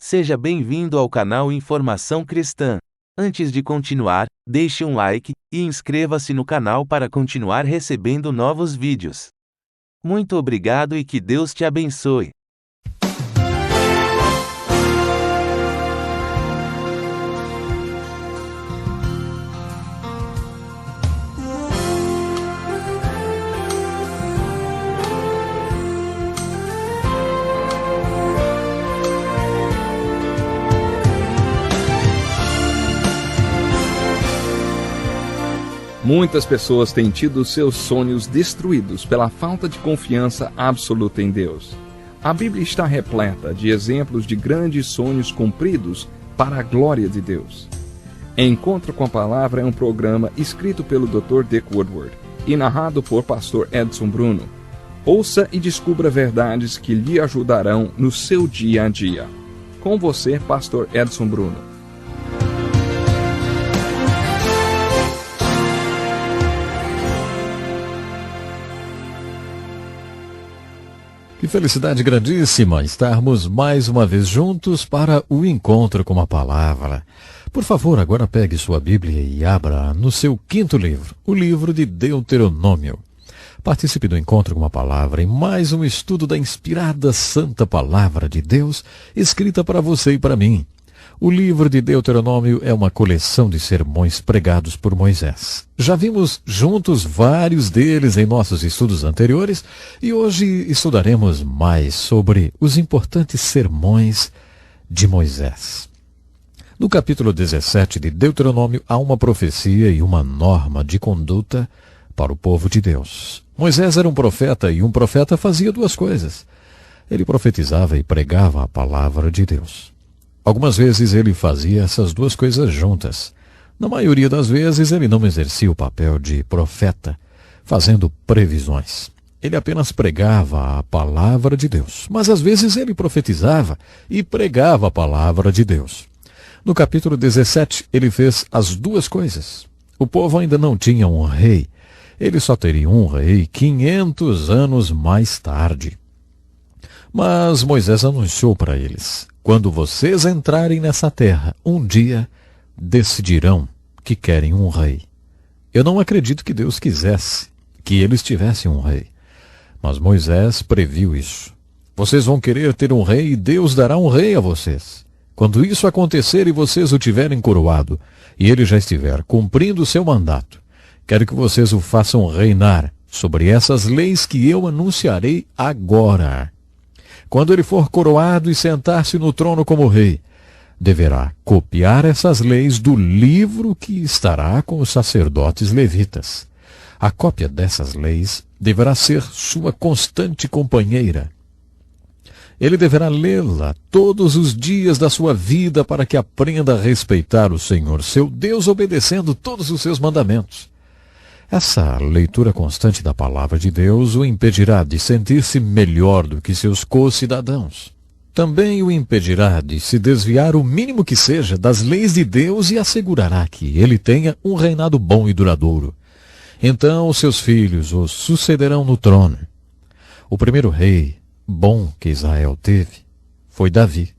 Seja bem-vindo ao canal Informação Cristã. Antes de continuar, deixe um like e inscreva-se no canal para continuar recebendo novos vídeos. Muito obrigado e que Deus te abençoe. Muitas pessoas têm tido seus sonhos destruídos pela falta de confiança absoluta em Deus. A Bíblia está repleta de exemplos de grandes sonhos cumpridos para a glória de Deus. Encontro com a Palavra é um programa escrito pelo Dr. Dick Woodward e narrado por Pastor Edson Bruno. Ouça e descubra verdades que lhe ajudarão no seu dia a dia. Com você, Pastor Edson Bruno. Que felicidade grandíssima estarmos mais uma vez juntos para o encontro com a Palavra. Por favor, agora pegue sua Bíblia e abra no seu quinto livro, o livro de Deuteronômio. Participe do encontro com a Palavra em mais um estudo da inspirada Santa Palavra de Deus, escrita para você e para mim. O livro de Deuteronômio é uma coleção de sermões pregados por Moisés. Já vimos juntos vários deles em nossos estudos anteriores e hoje estudaremos mais sobre os importantes sermões de Moisés. No capítulo 17 de Deuteronômio há uma profecia e uma norma de conduta para o povo de Deus. Moisés era um profeta e um profeta fazia duas coisas. Ele profetizava e pregava a palavra de Deus. Algumas vezes ele fazia essas duas coisas juntas. Na maioria das vezes ele não exercia o papel de profeta, fazendo previsões. Ele apenas pregava a palavra de Deus. Mas às vezes ele profetizava e pregava a palavra de Deus. No capítulo 17 ele fez as duas coisas. O povo ainda não tinha um rei. Ele só teria um rei 500 anos mais tarde. Mas Moisés anunciou para eles: quando vocês entrarem nessa terra, um dia decidirão que querem um rei. Eu não acredito que Deus quisesse que eles tivessem um rei. Mas Moisés previu isso. Vocês vão querer ter um rei e Deus dará um rei a vocês. Quando isso acontecer e vocês o tiverem coroado, e ele já estiver cumprindo o seu mandato, quero que vocês o façam reinar sobre essas leis que eu anunciarei agora. Quando ele for coroado e sentar-se no trono como rei, deverá copiar essas leis do livro que estará com os sacerdotes levitas. A cópia dessas leis deverá ser sua constante companheira. Ele deverá lê-la todos os dias da sua vida para que aprenda a respeitar o Senhor, seu Deus, obedecendo todos os seus mandamentos. Essa leitura constante da palavra de Deus o impedirá de sentir-se melhor do que seus co-cidadãos. Também o impedirá de se desviar o mínimo que seja das leis de Deus e assegurará que ele tenha um reinado bom e duradouro. Então seus filhos o sucederão no trono. O primeiro rei bom que Israel teve foi Davi.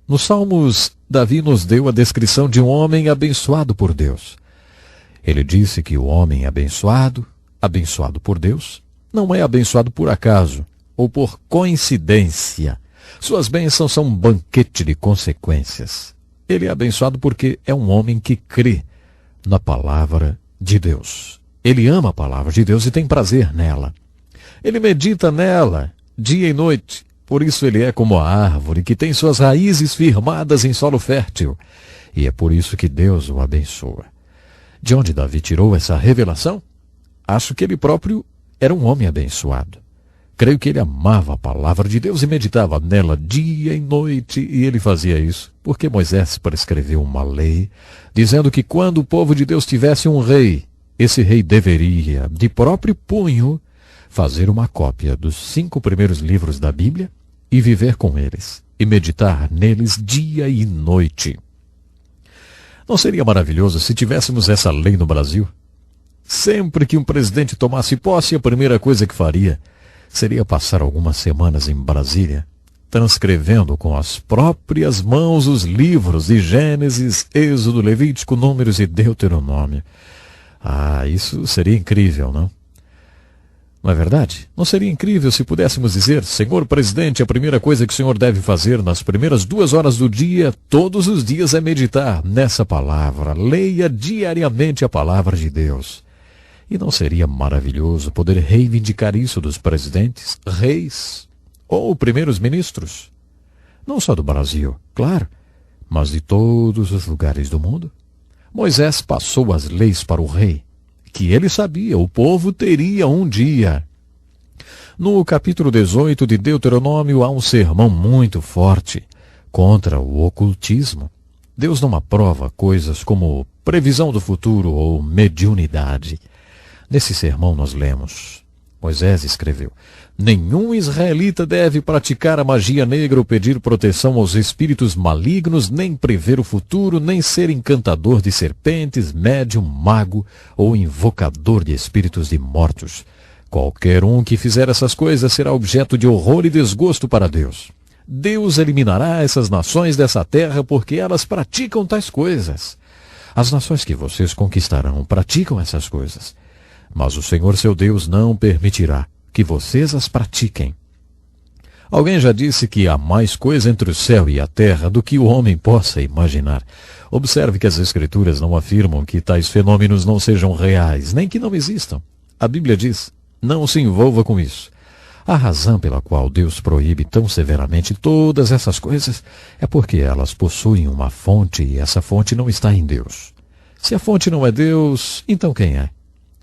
Nos Salmos, Davi nos deu a descrição de um homem abençoado por Deus. Ele disse que o homem abençoado por Deus, não é abençoado por acaso ou por coincidência. Suas bênçãos são um banquete de consequências. Ele é abençoado porque é um homem que crê na palavra de Deus. Ele ama a palavra de Deus e tem prazer nela. Ele medita nela dia e noite. Por isso ele é como a árvore que tem suas raízes firmadas em solo fértil. E é por isso que Deus o abençoa. De onde Davi tirou essa revelação? Acho que ele próprio era um homem abençoado. Creio que ele amava a palavra de Deus e meditava nela dia e noite, e ele fazia isso porque Moisés prescreveu uma lei, dizendo que quando o povo de Deus tivesse um rei, esse rei deveria, de próprio punho, fazer uma cópia dos 5 primeiros livros da Bíblia e viver com eles, e meditar neles dia e noite. Não seria maravilhoso se tivéssemos essa lei no Brasil? Sempre que um presidente tomasse posse, a primeira coisa que faria seria passar algumas semanas em Brasília, transcrevendo com as próprias mãos os livros de Gênesis, Êxodo, Levítico, Números e Deuteronômio. Ah, isso seria incrível, não? Não é verdade? Não seria incrível se pudéssemos dizer: Senhor presidente, a primeira coisa que o senhor deve fazer nas primeiras 2 horas do dia, todos os dias, é meditar nessa palavra. Leia diariamente a palavra de Deus. E não seria maravilhoso poder reivindicar isso dos presidentes, reis ou primeiros ministros? Não só do Brasil, claro, mas de todos os lugares do mundo. Moisés passou as leis para o rei, que ele sabia, o povo teria um dia. No capítulo 18 de Deuteronômio há um sermão muito forte contra o ocultismo. Deus não aprova coisas como previsão do futuro ou mediunidade. Nesse sermão nós lemos, Moisés escreveu: nenhum israelita deve praticar a magia negra ou pedir proteção aos espíritos malignos, nem prever o futuro, nem ser encantador de serpentes, médium, mago ou invocador de espíritos de mortos. Qualquer um que fizer essas coisas será objeto de horror e desgosto para Deus. Deus eliminará essas nações dessa terra porque elas praticam tais coisas. As nações que vocês conquistarão praticam essas coisas, mas o Senhor seu Deus não permitirá que vocês as pratiquem. Alguém já disse que há mais coisa entre o céu e a terra do que o homem possa imaginar. Observe que as Escrituras não afirmam que tais fenômenos não sejam reais, nem que não existam. A Bíblia diz: não se envolva com isso. A razão pela qual Deus proíbe tão severamente todas essas coisas é porque elas possuem uma fonte e essa fonte não está em Deus. Se a fonte não é Deus, então quem é?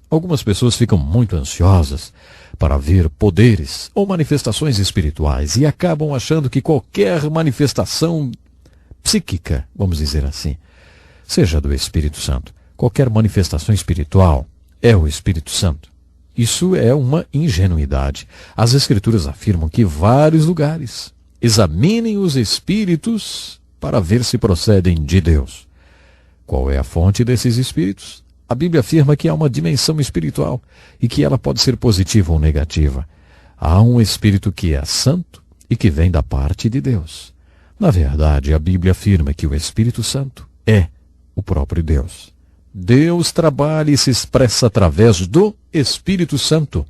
Algumas pessoas ficam muito ansiosas para ver poderes ou manifestações espirituais e acabam achando que qualquer manifestação psíquica, vamos dizer assim, seja do Espírito Santo. Qualquer manifestação espiritual é o Espírito Santo. Isso é uma ingenuidade. As Escrituras afirmam que vários lugares examinem os espíritos para ver se procedem de Deus. Qual é a fonte desses espíritos? A Bíblia afirma que há uma dimensão espiritual e que ela pode ser positiva ou negativa. Há um espírito que é santo e que vem da parte de Deus. Na verdade, a Bíblia afirma que o Espírito Santo é o próprio Deus. Deus trabalha e se expressa através do Espírito Santo.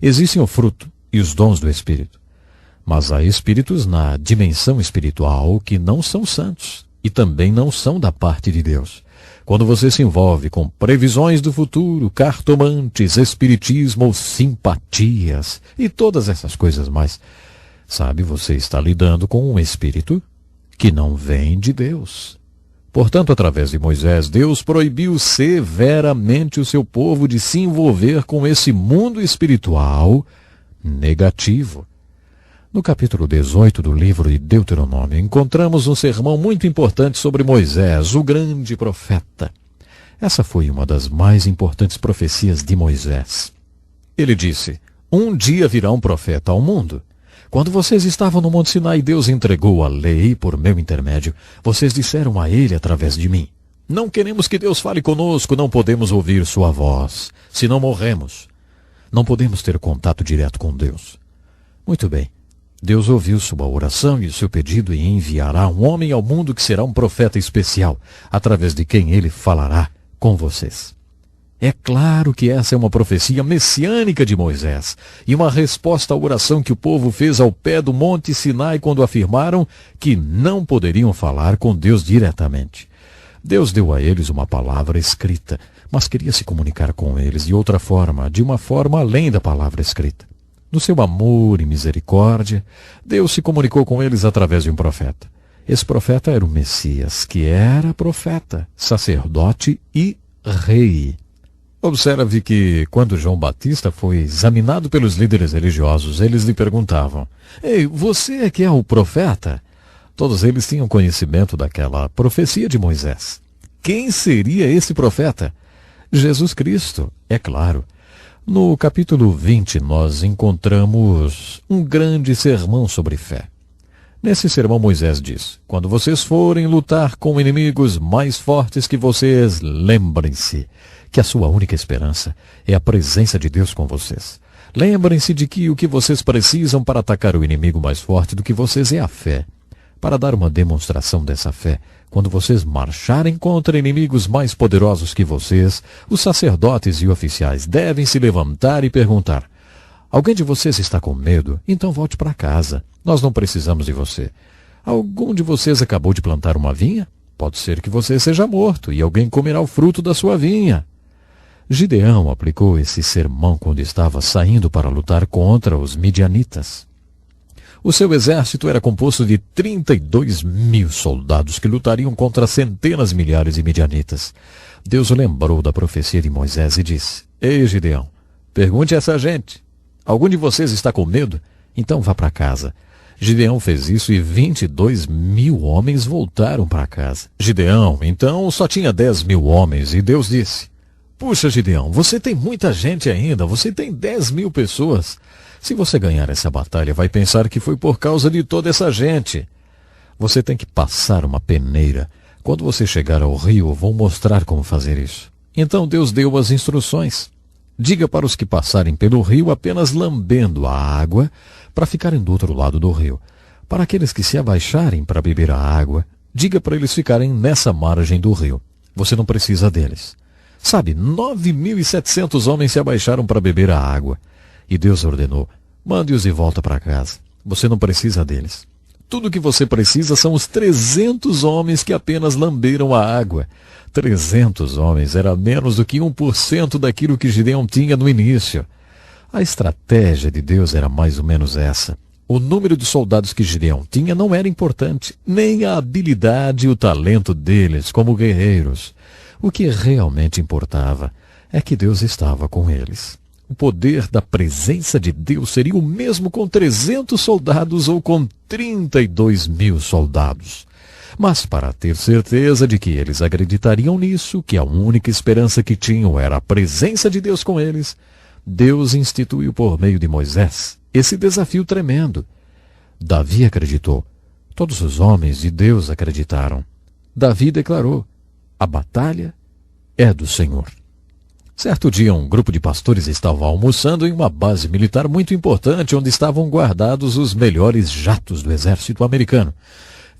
Existem o fruto e os dons do Espírito, mas há espíritos na dimensão espiritual que não são santos e também não são da parte de Deus. Quando você se envolve com previsões do futuro, cartomantes, espiritismo ou simpatias e todas essas coisas mais, sabe, você está lidando com um espírito que não vem de Deus. Portanto, através de Moisés, Deus proibiu severamente o seu povo de se envolver com esse mundo espiritual negativo. No capítulo 18 do livro de Deuteronômio, encontramos um sermão muito importante sobre Moisés, o grande profeta. Essa foi uma das mais importantes profecias de Moisés. Ele disse: um dia virá um profeta ao mundo. Quando vocês estavam no Monte Sinai, Deus entregou a lei por meu intermédio. Vocês disseram a ele através de mim: não queremos que Deus fale conosco, não podemos ouvir sua voz, senão morremos. Não podemos ter contato direto com Deus. Muito bem. Deus ouviu sua oração e o seu pedido e enviará um homem ao mundo que será um profeta especial, através de quem ele falará com vocês. É claro que essa é uma profecia messiânica de Moisés e uma resposta à oração que o povo fez ao pé do Monte Sinai quando afirmaram que não poderiam falar com Deus diretamente. Deus deu a eles uma palavra escrita, mas queria se comunicar com eles de outra forma, de uma forma além da palavra escrita. No seu amor e misericórdia, Deus se comunicou com eles através de um profeta. Esse profeta era o Messias, que era profeta, sacerdote e rei. Observe que, quando João Batista foi examinado pelos líderes religiosos, eles lhe perguntavam: ei, você é que é o profeta? Todos eles tinham conhecimento daquela profecia de Moisés. Quem seria esse profeta? Jesus Cristo, é claro. No capítulo 20, nós encontramos um grande sermão sobre fé. Nesse sermão, Moisés diz: quando vocês forem lutar com inimigos mais fortes que vocês, lembrem-se que a sua única esperança é a presença de Deus com vocês. Lembrem-se de que o que vocês precisam para atacar o inimigo mais forte do que vocês é a fé. Para dar uma demonstração dessa fé, quando vocês marcharem contra inimigos mais poderosos que vocês, os sacerdotes e oficiais devem se levantar e perguntar: alguém de vocês está com medo? Então volte para casa. Nós não precisamos de você. Algum de vocês acabou de plantar uma vinha? Pode ser que você seja morto e alguém comerá o fruto da sua vinha. Gideão aplicou esse sermão quando estava saindo para lutar contra os midianitas. O seu exército era composto de 32.000 soldados que lutariam contra centenas de milhares de midianitas. Deus o lembrou da profecia de Moisés e disse: Ei, Gideão, pergunte a essa gente. Algum de vocês está com medo? Então vá para casa. Gideão fez isso e 22.000 homens voltaram para casa. Gideão, então, só tinha 10.000 homens e Deus disse: Puxa, Gideão, você tem muita gente ainda, você tem 10.000 pessoas. Se você ganhar essa batalha, vai pensar que foi por causa de toda essa gente. Você tem que passar uma peneira. Quando você chegar ao rio, eu vou mostrar como fazer isso. Então Deus deu as instruções. Diga para os que passarem pelo rio apenas lambendo a água para ficarem do outro lado do rio. Para aqueles que se abaixarem para beber a água, diga para eles ficarem nessa margem do rio. Você não precisa deles. Sabe, 9.700 homens se abaixaram para beber a água. E Deus ordenou: mande-os de volta para casa. Você não precisa deles. Tudo o que você precisa são os 300 homens que apenas lamberam a água. 300 homens era menos do que 1% daquilo que Gideão tinha no início. A estratégia de Deus era mais ou menos essa. O número de soldados que Gideão tinha não era importante, nem a habilidade e o talento deles como guerreiros. O que realmente importava é que Deus estava com eles. O poder da presença de Deus seria o mesmo com 300 soldados ou com 32.000 soldados. Mas para ter certeza de que eles acreditariam nisso, que a única esperança que tinham era a presença de Deus com eles, Deus instituiu por meio de Moisés esse desafio tremendo. Davi acreditou. Todos os homens de Deus acreditaram. Davi declarou: a batalha é do Senhor. Certo dia, um grupo de pastores estava almoçando em uma base militar muito importante, onde estavam guardados os melhores jatos do exército americano.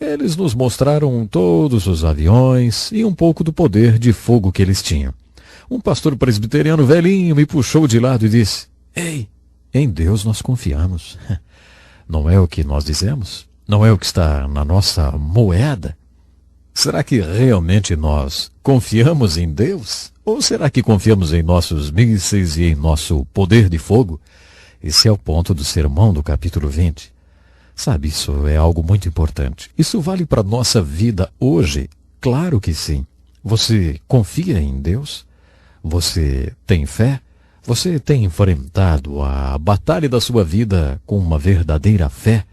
Eles nos mostraram todos os aviões e um pouco do poder de fogo que eles tinham. Um pastor presbiteriano velhinho me puxou de lado e disse: Ei, em Deus nós confiamos. Não é o que nós dizemos? Não é o que está na nossa moeda? Será que realmente nós confiamos em Deus? Ou será que confiamos em nossos mísseis e em nosso poder de fogo? Esse é o ponto do sermão do capítulo 20. Sabe, isso é algo muito importante. Isso vale para a nossa vida hoje? Claro que sim. Você confia em Deus? Você tem fé? Você tem enfrentado a batalha da sua vida com uma verdadeira fé?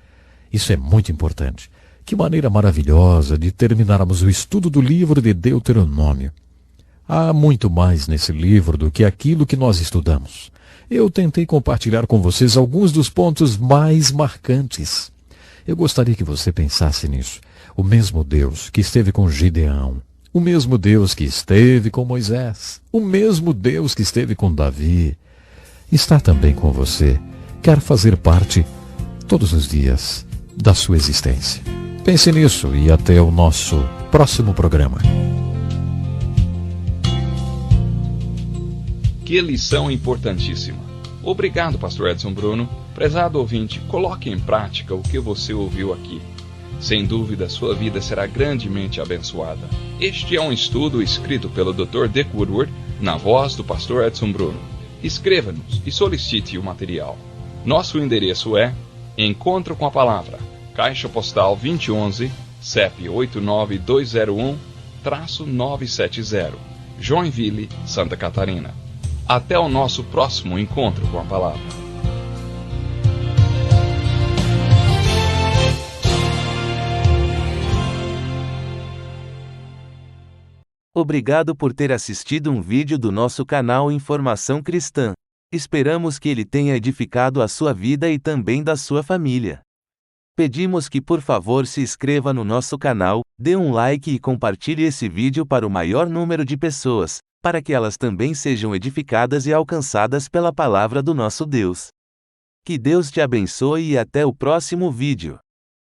Isso é muito importante. Que maneira maravilhosa de terminarmos o estudo do livro de Deuteronômio. Há muito mais nesse livro do que aquilo que nós estudamos. Eu tentei compartilhar com vocês alguns dos pontos mais marcantes. Eu gostaria que você pensasse nisso. O mesmo Deus que esteve com Gideão, o mesmo Deus que esteve com Moisés, o mesmo Deus que esteve com Davi, está também com você. Quer fazer parte todos os dias da sua existência. Pense nisso e até o nosso próximo programa. Que lição importantíssima. Obrigado, pastor Edson Bruno. Prezado ouvinte, coloque em prática o que você ouviu aqui. Sem dúvida, sua vida será grandemente abençoada. Este é um estudo escrito pelo Dr. Dick Woodward, na voz do pastor Edson Bruno. Escreva-nos e solicite o material. Nosso endereço é Encontro com a Palavra, Caixa Postal 2011, CEP 89201-970, Joinville, Santa Catarina. Até o nosso próximo encontro com a Palavra. Obrigado por ter assistido um vídeo do nosso canal Informação Cristã. Esperamos que ele tenha edificado a sua vida e também da sua família. Pedimos que por favor se inscreva no nosso canal, dê um like e compartilhe esse vídeo para o maior número de pessoas. para que elas também sejam edificadas e alcançadas pela palavra do nosso Deus. Que Deus te abençoe e até o próximo vídeo.